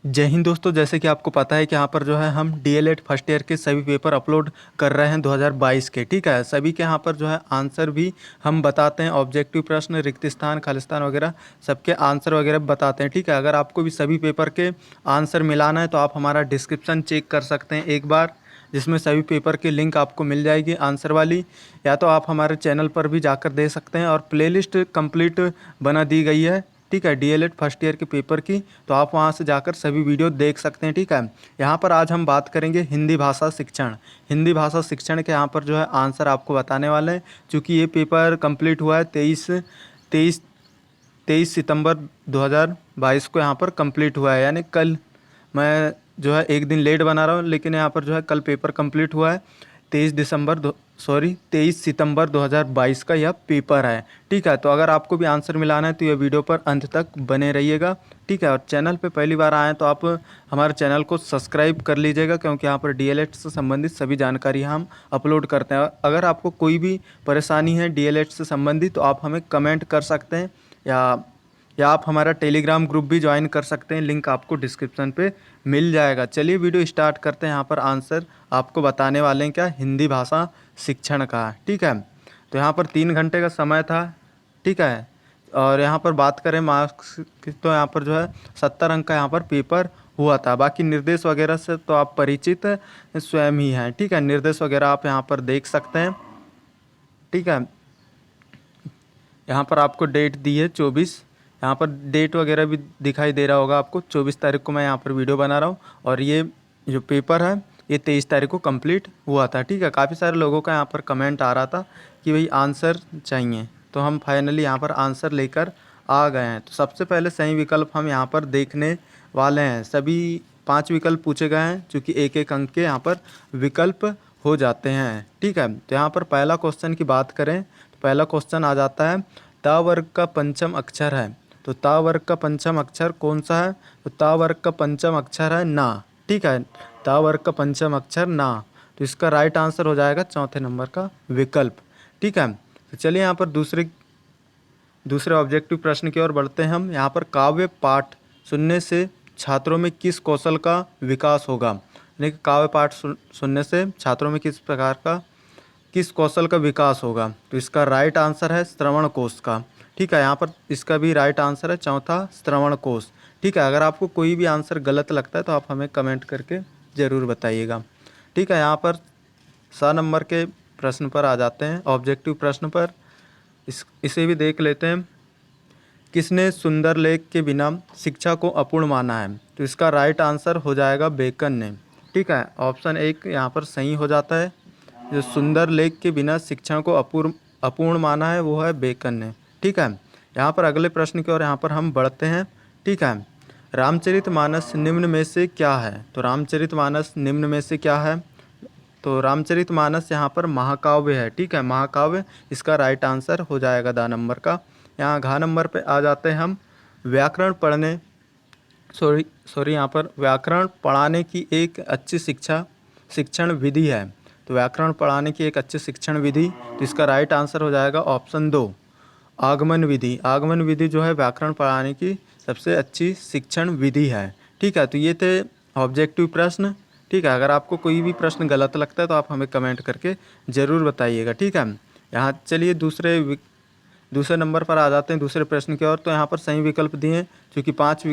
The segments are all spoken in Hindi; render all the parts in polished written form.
जय हिंद दोस्तों। जैसे कि आपको पता है कि यहाँ पर जो है हम डीएलएड फर्स्ट ईयर के सभी पेपर अपलोड कर रहे हैं 2022 के। ठीक है, सभी के यहाँ पर जो है आंसर भी हम बताते हैं, ऑब्जेक्टिव प्रश्न, रिक्त स्थान, खालिस्तान वगैरह सबके आंसर वगैरह बताते हैं। ठीक है, अगर आपको भी सभी पेपर के आंसर मिलाना है तो आप हमारा डिस्क्रिप्शन चेक कर सकते हैं एक बार, जिसमें सभी पेपर की लिंक आपको मिल जाएगी आंसर वाली, या तो आप हमारे चैनल पर भी जाकर दे सकते हैं। और प्लेलिस्ट कंप्लीट बना दी गई है, ठीक है, डीएलएड फर्स्ट ईयर के पेपर की, तो आप वहां से जाकर सभी वीडियो देख सकते हैं। ठीक है, यहाँ पर आज हम बात करेंगे हिंदी भाषा शिक्षण। हिंदी भाषा शिक्षण के यहाँ पर जो है आंसर आपको बताने वाले हैं, क्योंकि ये पेपर कंप्लीट हुआ है 23 सितंबर 2022 को यहाँ पर कंप्लीट हुआ है, यानी कल। मैं जो है एक दिन लेट बना रहा हूँ, लेकिन यहाँ पर जो है कल पेपर कंप्लीट हुआ है। 23 सितंबर 2022 का यह पेपर है। ठीक है, तो अगर आपको भी आंसर मिलाना है तो यह वीडियो पर अंत तक बने रहिएगा। ठीक है, और चैनल पे पहली बार आए हैं तो आप हमारे चैनल को सब्सक्राइब कर लीजिएगा, क्योंकि यहाँ पर डीएलएड से संबंधित सभी जानकारी हम अपलोड करते हैं। अगर आपको कोई भी परेशानी है डीएलएड से संबंधित तो आप हमें कमेंट कर सकते हैं, या आप हमारा टेलीग्राम ग्रुप भी ज्वाइन कर सकते हैं, लिंक आपको डिस्क्रिप्शन पे मिल जाएगा। चलिए वीडियो स्टार्ट करते हैं। यहाँ पर आंसर आपको बताने वाले हैं क्या, हिंदी भाषा शिक्षण का। ठीक है, तो यहाँ पर 3 घंटे का समय था। ठीक है, और यहाँ पर बात करें मार्क्स की तो यहाँ पर जो है 70 अंक का यहाँ पर पेपर हुआ था। बाकी निर्देश वगैरह से तो आप परिचित स्वयं ही हैं। ठीक है, निर्देश वगैरह आप यहाँ पर देख सकते हैं। ठीक है, यहाँ पर आपको डेट दी है 24, यहाँ पर डेट वगैरह भी दिखाई दे रहा होगा आपको। 24 तारीख को मैं यहाँ पर वीडियो बना रहा हूँ, और ये जो पेपर है ये 23 तारीख को कंप्लीट हुआ था। ठीक है, काफ़ी सारे लोगों का यहाँ पर कमेंट आ रहा था कि भाई आंसर चाहिए, तो हम फाइनली यहाँ पर आंसर लेकर आ गए हैं। तो सबसे पहले सही विकल्प हम यहाँ पर देखने वाले हैं। सभी 5 विकल्प पूछे गए हैं, चूँकि एक एक अंक के यहाँ पर विकल्प हो जाते हैं। ठीक है, तो यहाँ पर पहला क्वेश्चन की बात करें तो पहला क्वेश्चन आ जाता है, ता वर्ग का पंचम अक्षर है। तो ता वर्ग का पंचम अक्षर कौन सा है? तो ता वर्ग का पंचम अक्षर है ना। ठीक है, ता वर्ग का पंचम अक्षर ना। तो इसका राइट आंसर हो जाएगा चौथे नंबर का विकल्प। ठीक है, तो चलिए यहाँ पर दूसरे ऑब्जेक्टिव प्रश्न की ओर बढ़ते हैं हम। यहाँ पर काव्य पाठ सुनने से छात्रों में किस कौशल का विकास होगा? यानी कि काव्य पाठ सुनने से छात्रों में किस कौशल का विकास होगा? तो इसका राइट आंसर है श्रवण कोश का। ठीक है, यहाँ पर इसका भी राइट आंसर है चौथा, श्रवण कोश। ठीक है, अगर आपको कोई भी आंसर गलत लगता है तो आप हमें कमेंट करके ज़रूर बताइएगा। ठीक है, यहाँ पर 100 नंबर के प्रश्न पर आ जाते हैं, ऑब्जेक्टिव प्रश्न पर। इसे भी देख लेते हैं। किसने सुंदर लेख के बिना शिक्षा को अपूर्ण माना है? तो इसका राइट आंसर हो जाएगा बेकन ने। ठीक है, ऑप्शन 1 यहाँ पर सही हो जाता है। जो सुंदर लेख के बिना शिक्षा को अपूर्ण माना है वो है बेकन ने। ठीक है, यहाँ पर अगले प्रश्न की ओर यहाँ पर हम बढ़ते हैं। ठीक है, रामचरितमानस निम्न में से क्या है? तो रामचरितमानस निम्न में से क्या है? तो रामचरितमानस यहाँ पर महाकाव्य है। ठीक है, महाकाव्य इसका राइट आंसर हो जाएगा दा नंबर का। यहाँ घा नंबर पे आ जाते हैं हम। व्याकरण पढ़ने सॉरी यहाँ पर व्याकरण पढ़ाने की एक अच्छी शिक्षण विधि है। तो व्याकरण पढ़ाने की एक अच्छी शिक्षण विधि, तो इसका राइट आंसर हो जाएगा ऑप्शन 2, आगमन विधि। आगमन विधि जो है व्याकरण पढ़ाने की सबसे अच्छी शिक्षण विधि है। ठीक है, तो ये थे ऑब्जेक्टिव प्रश्न। ठीक है, अगर आपको कोई भी प्रश्न गलत लगता है तो आप हमें कमेंट करके ज़रूर बताइएगा। ठीक है, यहाँ चलिए दूसरे नंबर पर आ जाते हैं, दूसरे प्रश्न की ओर। तो यहाँ पर सही विकल्प दिए हैं, क्योंकि 5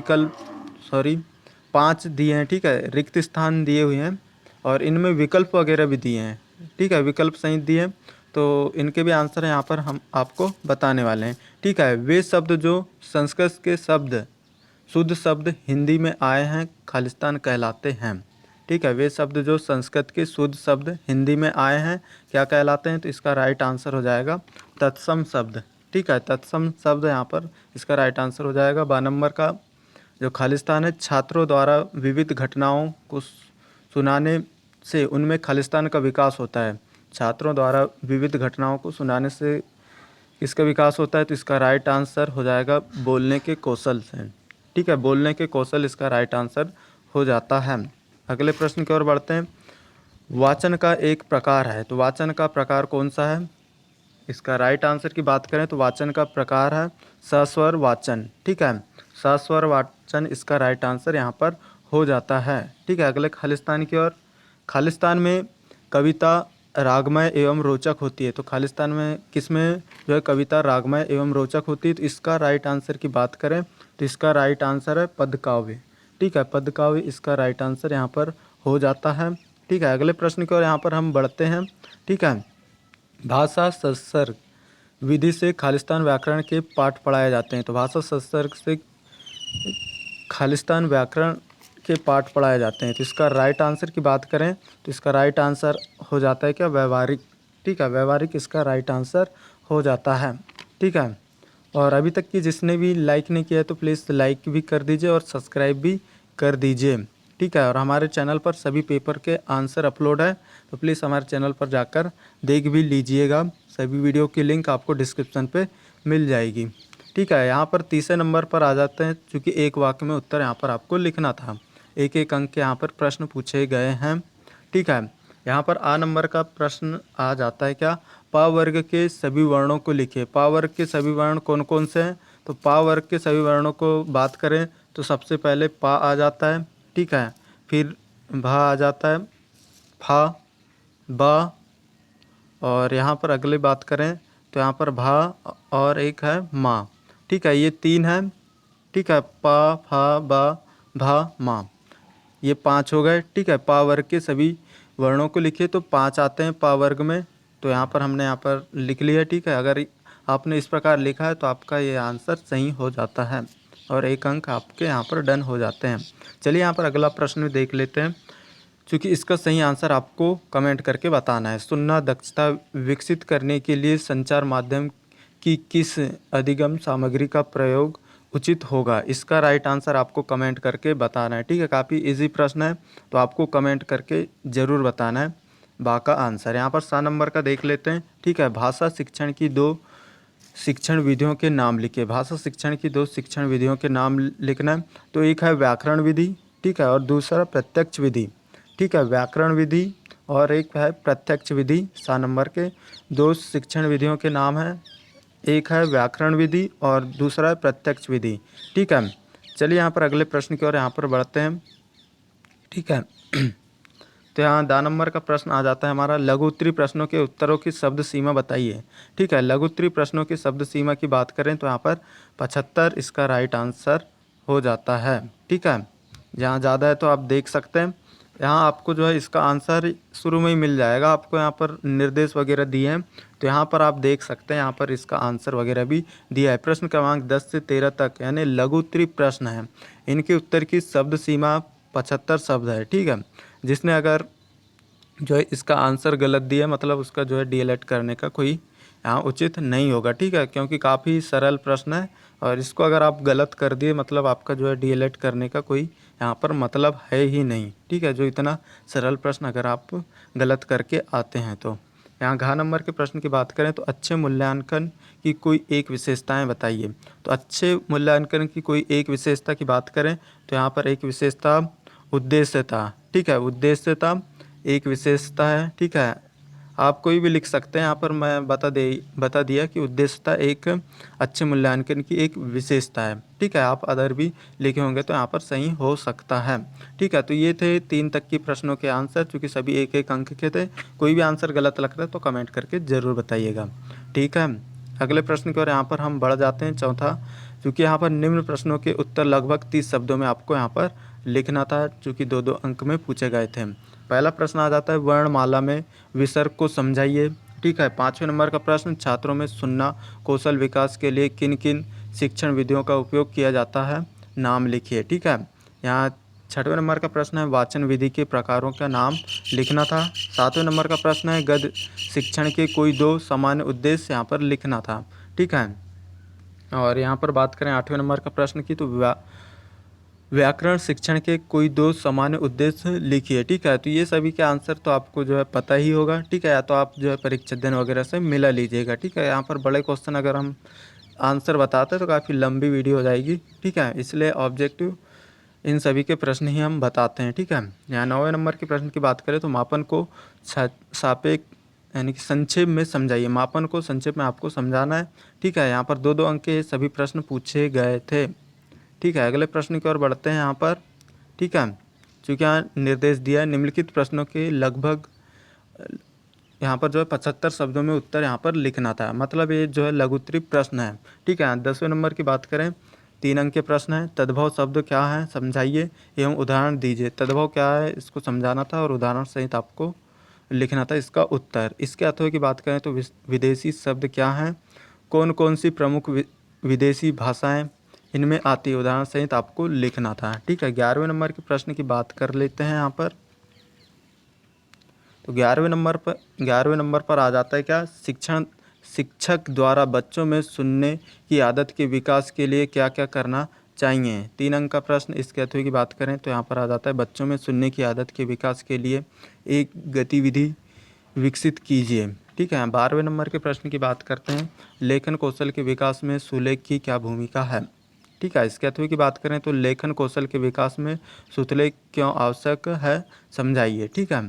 दिए हैं। ठीक है, रिक्त स्थान दिए हुए हैं और इनमें विकल्प वगैरह भी दिए हैं। ठीक है, विकल्प सही दिए हैं, तो इनके भी आंसर यहाँ पर हम आपको बताने वाले हैं। ठीक है, वे शब्द जो संस्कृत के शुद्ध शब्द हिंदी में आए हैं खालिस्तान कहलाते हैं। ठीक है, वे शब्द जो संस्कृत के शुद्ध शब्द हिंदी में आए हैं क्या कहलाते हैं? तो इसका राइट आंसर हो जाएगा तत्सम शब्द। ठीक है, तत्सम शब्द यहाँ पर इसका राइट आंसर हो जाएगा। 12 नंबर का जो खालिस्तान है, छात्रों द्वारा विविध घटनाओं को सुनाने से उनमें खालिस्तान का विकास होता है। छात्रों द्वारा विविध घटनाओं को सुनाने से किसका विकास होता है? तो इसका राइट आंसर हो जाएगा बोलने के कौशल से। ठीक है, बोलने के कौशल इसका राइट आंसर हो जाता है। अगले प्रश्न की ओर बढ़ते हैं। वाचन का एक प्रकार है। तो वाचन का प्रकार कौन सा है? इसका राइट आंसर की बात करें तो वाचन का प्रकार है सस्वर वाचन। ठीक है, सस्वर वाचन इसका राइट आंसर यहाँ पर हो जाता है। ठीक है, अगले खालिस्तान की ओर। खालिस्तान में कविता रागमय एवं रोचक होती है। तो खालिस्तान में किस में जो है कविता रागमय एवं रोचक होती है? तो इसका राइट आंसर की बात करें तो इसका राइट आंसर है पद काव्य। ठीक है, पद काव्य इसका राइट आंसर यहाँ पर हो जाता है। ठीक है, अगले प्रश्न की ओर यहाँ पर हम बढ़ते हैं। ठीक है, भाषा संसर्ग विधि से खालिस्तान व्याकरण के पाठ पढ़ाए जाते हैं। तो भाषा संसर्ग से खालिस्तान व्याकरण के पाठ पढ़ाए जाते हैं। तो इसका राइट आंसर की बात करें तो इसका राइट आंसर हो जाता है क्या? व्यवहारिक। ठीक है, व्यवहारिक इसका राइट आंसर हो जाता है। ठीक है, और अभी तक की जिसने भी लाइक नहीं किया है तो प्लीज़ लाइक भी कर दीजिए और सब्सक्राइब भी कर दीजिए। ठीक है, और हमारे चैनल पर सभी पेपर के आंसर अपलोड है, तो प्लीज़ हमारे चैनल पर जाकर देख भी लीजिएगा। सभी वीडियो की लिंक आपको डिस्क्रिप्शन पे मिल जाएगी। ठीक है, यहाँ पर तीसरे नंबर पर आ जाते हैं, चूँकि एक वाक्य में उत्तर यहाँ पर आपको लिखना था। एक एक अंक के यहाँ पर प्रश्न पूछे गए हैं। ठीक है, यहाँ पर आ नंबर का प्रश्न आ जाता है क्या? पा वर्ग के सभी वर्णों को लिखिए। पा वर्ग के सभी वर्ण कौन कौन से हैं? तो पा वर्ग के सभी वर्णों को बात करें तो सबसे पहले पा आ जाता है। ठीक है, फिर भा आ जाता है, फा, बा, और यहाँ पर अगली बात करें तो यहाँ पर भा और एक है माँ। ठीक है, ये तीन है। ठीक है, पा, फा, बा, भा, माँ, ये पांच हो गए। ठीक है, पा वर्ग के सभी वर्णों को लिखिए। तो पांच आते हैं पा वर्ग में, तो यहाँ पर हमने यहाँ पर लिख लिया। ठीक है, अगर आपने इस प्रकार लिखा है तो आपका ये आंसर सही हो जाता है और एक अंक आपके यहाँ पर डन हो जाते हैं। चलिए यहाँ पर अगला प्रश्न भी देख लेते हैं, क्योंकि इसका सही आंसर आपको कमेंट करके बताना है। सुनना दक्षता विकसित करने के लिए संचार माध्यम की किस अधिगम सामग्री का प्रयोग उचित होगा? इसका राइट आंसर आपको कमेंट करके बताना है। ठीक है, काफ़ी इजी प्रश्न है, तो आपको कमेंट करके ज़रूर बताना है बा का आंसर। यहाँ पर 7 नंबर का देख लेते हैं। ठीक है, भाषा शिक्षण की दो शिक्षण विधियों के नाम लिखिए। भाषा शिक्षण की दो शिक्षण विधियों के नाम लिखना है। तो एक है व्याकरण विधि, ठीक है, और दूसरा प्रत्यक्ष विधि। ठीक है, व्याकरण विधि और एक है प्रत्यक्ष विधि। 7 नंबर के दो शिक्षण विधियों के नाम हैं, एक है व्याकरण विधि और दूसरा है प्रत्यक्ष विधि। ठीक है, चलिए यहाँ पर अगले प्रश्न की ओर यहाँ पर बढ़ते हैं। ठीक है, तो यहाँ 10 नंबर का प्रश्न आ जाता है हमारा, लघु उत्तरी प्रश्नों के उत्तरों की शब्द सीमा बताइए। ठीक है, लघु उत्तरी प्रश्नों की शब्द सीमा की बात करें तो यहाँ पर 75 इसका राइट आंसर हो जाता है। ठीक है, जहाँ ज़्यादा है तो आप देख सकते हैं। यहाँ आपको जो है इसका आंसर शुरू में ही मिल जाएगा, आपको यहाँ पर निर्देश वगैरह दिए हैं, तो यहाँ पर आप देख सकते हैं, यहाँ पर इसका आंसर वगैरह भी दिया है। प्रश्न क्रमांक 10 से 13 तक यानी लघु उत्तरी प्रश्न है, इनके उत्तर की शब्द सीमा 75 शब्द है। ठीक है, जिसने अगर जो है इसका आंसर गलत दिया मतलब उसका जो है डीएलएड करने का कोई यहाँ उचित नहीं होगा। ठीक है, क्योंकि काफ़ी सरल प्रश्न है और इसको अगर आप गलत कर दिए मतलब आपका जो है डीएलएड करने का कोई यहाँ पर मतलब है ही नहीं। ठीक है, जो इतना सरल प्रश्न अगर आप गलत करके आते हैं तो। यहाँ घ नंबर के प्रश्न की बात करें तो अच्छे मूल्यांकन की कोई एक विशेषताएं बताइए। तो अच्छे मूल्यांकन की कोई एक विशेषता की बात करें तो यहाँ पर एक विशेषता उद्देश्यता। ठीक है, उद्देश्यता एक विशेषता है। ठीक है, आप कोई भी लिख सकते हैं, यहाँ पर मैं बता दिया कि उद्देश्यता एक अच्छे मूल्यांकन की एक विशेषता है। ठीक है, आप अदर भी लिखे होंगे तो यहाँ पर सही हो सकता है। ठीक है, तो ये थे 3 तक की प्रश्नों के आंसर, चूँकि सभी एक एक अंक के थे। कोई भी आंसर गलत लगता है तो कमेंट करके ज़रूर बताइएगा। ठीक है, अगले प्रश्न की ओर यहाँ पर हम बढ़ जाते हैं, चौथा। चूँकि यहाँ पर निम्न प्रश्नों के उत्तर लगभग 30 शब्दों में आपको यहाँ पर लिखना था, चूँकि 2-2 अंक में पूछे गए थे। पहला प्रश्न आ जाता है वर्णमाला में विसर्ग को समझाइए। ठीक है, 5वें नंबर का प्रश्न, छात्रों में सुनना कौशल विकास के लिए किन किन शिक्षण विधियों का उपयोग किया जाता है? नाम लिखिए। ठीक है, यहाँ 6वें नंबर का प्रश्न है वाचन विधि के प्रकारों का नाम लिखना था। 7वें नंबर का प्रश्न है गद्य शिक्षण के कोई 2 सामान्य उद्देश्य यहाँ पर लिखना था। ठीक है, और यहाँ पर बात करें 8वें नंबर का प्रश्न की तो व्याकरण शिक्षण के कोई 2 सामान्य उद्देश्य लिखिए। ठीक है, तो ये सभी के आंसर तो आपको जो है पता ही होगा। ठीक है, या तो आप जो है परीक्षा अध्ययन वगैरह से मिला लीजिएगा। ठीक है, यहाँ पर बड़े क्वेश्चन अगर हम आंसर बताते हैं तो काफ़ी लंबी वीडियो हो जाएगी। ठीक है, इसलिए ऑब्जेक्टिव इन सभी के प्रश्न ही हम बताते हैं। ठीक है, यहाँ 9वें नंबर के प्रश्न की बात करें तो मापन को सापेक्ष यानी कि संक्षेप में समझाइए। मापन को संक्षेप में आपको समझाना है। ठीक है, यहाँ पर 2-2 अंक के सभी प्रश्न पूछे गए थे। ठीक है, अगले प्रश्न की ओर बढ़ते हैं। यहाँ पर ठीक है। चूँकि यहाँ निर्देश दिया है निम्नलिखित प्रश्नों के लगभग यहाँ पर जो है 75 शब्दों में उत्तर यहाँ पर लिखना था, मतलब ये जो है लघुत्तरीय प्रश्न है। ठीक है। 10वें नंबर की बात करें, 3 अंक के प्रश्न है। तद्भव शब्द क्या है समझाइए एवं उदाहरण दीजिए। तद्भव क्या है इसको समझाना था और उदाहरण सहित आपको लिखना था इसका उत्तर। इसके अर्थों की बात करें तो विदेशी शब्द क्या हैं, कौन कौन सी प्रमुख विदेशी भाषाएं इनमें आती है, उदाहरण सहित आपको लिखना था। ठीक है। 11वें नंबर के प्रश्न की बात कर लेते हैं यहाँ पर। तो 11वें नंबर पर आ जाता है क्या, शिक्षक द्वारा बच्चों में सुनने की आदत के विकास के लिए क्या क्या करना चाहिए। 3 अंक का प्रश्न। इसके अर्थों की बात करें तो यहाँ पर आ जाता है बच्चों में सुनने की आदत के विकास के लिए एक गतिविधि विकसित कीजिए। ठीक है। 12वें नंबर के प्रश्न की बात करते हैं, लेखन कौशल के विकास में सुलेख की क्या भूमिका है। ठीक है। इसके अर्थों की बात करें तो लेखन कौशल के विकास में सुलेख क्यों आवश्यक है समझाइए। ठीक है।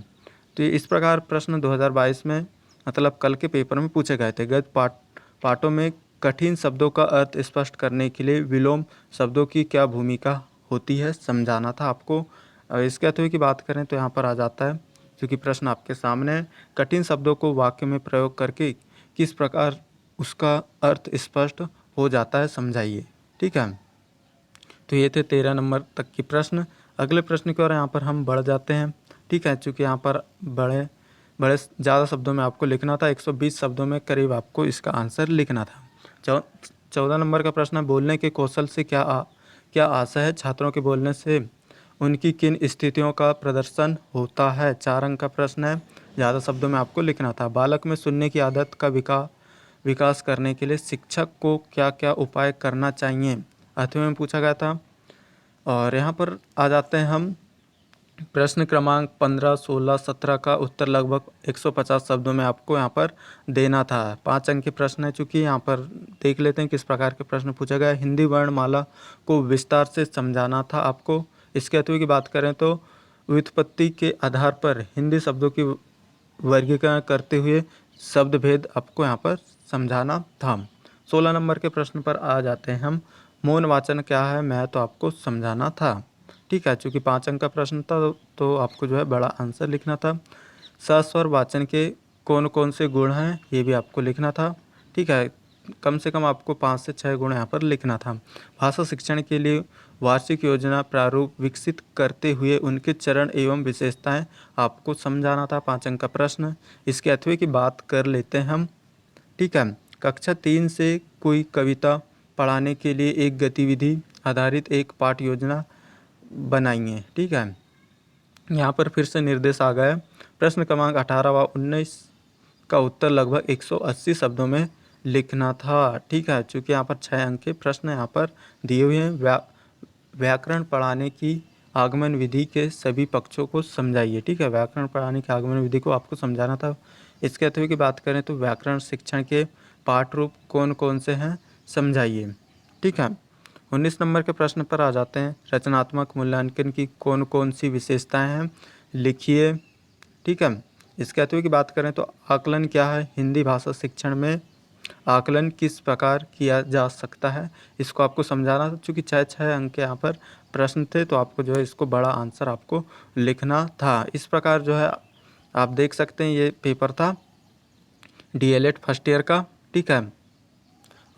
तो इस प्रकार प्रश्न 2022 में मतलब कल के पेपर में पूछे गए थे। गद्य पाठों में कठिन शब्दों का अर्थ स्पष्ट करने के लिए विलोम शब्दों की क्या भूमिका होती है समझाना था आपको। इसके अर्थों की बात करें तो यहाँ पर आ जाता है, क्योंकि प्रश्न आपके सामने है, कठिन शब्दों को वाक्य में प्रयोग करके किस प्रकार उसका अर्थ स्पष्ट हो जाता है समझाइए। ठीक है। तो ये थे 13 नंबर तक की प्रश्न। अगले प्रश्न की ओर यहाँ पर हम बढ़ जाते हैं। ठीक है। चूँकि यहाँ पर बड़े ज़्यादा शब्दों में आपको लिखना था, 120 शब्दों में करीब आपको इसका आंसर लिखना था। 14 नंबर का प्रश्न है, बोलने के कौशल से क्या आशा है, छात्रों के बोलने से उनकी किन स्थितियों का प्रदर्शन होता है। 4 अंक का प्रश्न है, ज़्यादा शब्दों में आपको लिखना था। बालक में सुनने की आदत का विकास करने के लिए शिक्षक को क्या क्या उपाय करना चाहिए 8वें में पूछा गया था। और यहाँ पर आ जाते हैं हम प्रश्न क्रमांक 15, 16, 17 का उत्तर लगभग 150 शब्दों में आपको यहाँ पर देना था। 5 अंक के प्रश्न है। चूँकि यहाँ पर देख लेते हैं किस प्रकार के प्रश्न पूछा गया। हिंदी वर्णमाला को विस्तार से समझाना था आपको। इसके अतिरिक्त की बात करें तो व्युत्पत्ति के आधार पर हिंदी शब्दों की वर्गीकरण करते हुए शब्द भेद आपको यहाँ पर समझाना था। 16 नंबर के प्रश्न पर आ जाते हैं हम, मौन वाचन क्या है मैं तो आपको समझाना था। ठीक है। चूँकि 5 अंक का प्रश्न था तो आपको जो है बड़ा आंसर लिखना था। सस्वर वाचन के कौन कौन से गुण हैं ये भी आपको लिखना था। ठीक है। कम से कम आपको 5 से 6 गुण यहाँ पर लिखना था। भाषा शिक्षण के लिए वार्षिक योजना प्रारूप विकसित करते हुए उनके चरण एवं विशेषताएं आपको समझाना था। 5 अंक का प्रश्न। इसके अथवे की बात कर लेते हैं हम। ठीक है। कक्षा 3 से कोई कविता पढ़ाने के लिए एक गतिविधि आधारित एक पाठ योजना बनाइए। ठीक है। यहाँ पर फिर से निर्देश आ गया। प्रश्न क्रमांक 18 व 19 का उत्तर लगभग 180 शब्दों में लिखना था। ठीक है। चूँकि यहाँ पर 6 अंक के प्रश्न यहाँ पर दिए हुए हैं। व्याकरण पढ़ाने की आगमन विधि के सभी पक्षों को समझाइए। ठीक है। व्याकरण पढ़ाने की आगमन विधि को आपको समझाना था। इसके अतिरिक्त की बात करें तो व्याकरण शिक्षण के पाठ रूप कौन कौन से हैं समझाइए। ठीक है। 19 नंबर के प्रश्न पर आ जाते हैं, रचनात्मक मूल्यांकन की कौन कौन सी विशेषताएं हैं लिखिए। ठीक है। इसके अतिरिक्त की बात करें तो आकलन क्या है, हिंदी भाषा शिक्षण में आकलन किस प्रकार किया जा सकता है इसको आपको समझाना था। चूँकि 6 अंक के यहाँ पर प्रश्न थे तो आपको जो है इसको बड़ा आंसर आपको लिखना था। इस प्रकार जो है आप देख सकते हैं ये पेपर था DLED फर्स्ट ईयर का। ठीक है।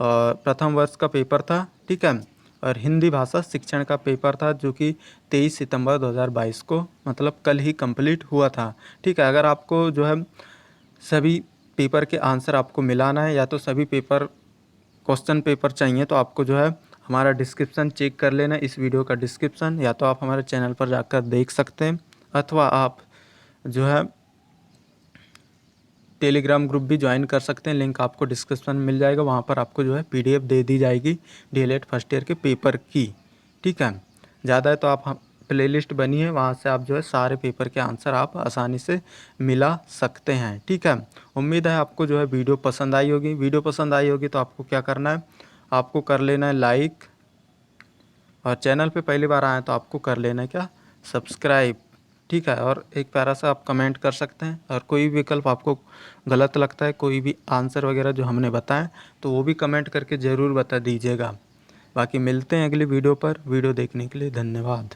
और प्रथम वर्ष का पेपर था। ठीक है। और हिंदी भाषा शिक्षण का पेपर था जो कि 23 सितंबर 2022 को मतलब कल ही कंप्लीट हुआ था। ठीक है। अगर आपको जो है सभी पेपर के आंसर आपको मिलाना है या तो सभी पेपर क्वेश्चन पेपर चाहिए तो आपको जो है हमारा डिस्क्रिप्शन चेक कर लेना, इस वीडियो का डिस्क्रिप्शन, या तो आप हमारे चैनल पर जाकर देख सकते हैं अथवा आप जो है टेलीग्राम ग्रुप भी ज्वाइन कर सकते हैं। लिंक आपको डिस्क्रिप्शन में मिल जाएगा। वहाँ पर आपको जो है PDF दे दी जाएगी DLED फर्स्ट ईयर के पेपर की। ठीक है। ज़्यादा है तो आप प्लेलिस्ट बनी है, वहाँ से आप जो है सारे पेपर के आंसर आप आसानी से मिला सकते हैं। ठीक है। उम्मीद है आपको जो है वीडियो पसंद आई होगी। वीडियो पसंद आई होगी तो आपको क्या करना है, आपको कर लेना है लाइक, और चैनल पे पहली बार आए तो आपको कर लेना है क्या, सब्सक्राइब। ठीक है। और एक प्यारा सा आप कमेंट कर सकते हैं, और कोई भी विकल्प आपको गलत लगता है, कोई भी आंसर वगैरह जो हमने बताएं तो वो भी कमेंट करके ज़रूर बता दीजिएगा। बाकी मिलते हैं अगली वीडियो पर। वीडियो देखने के लिए धन्यवाद।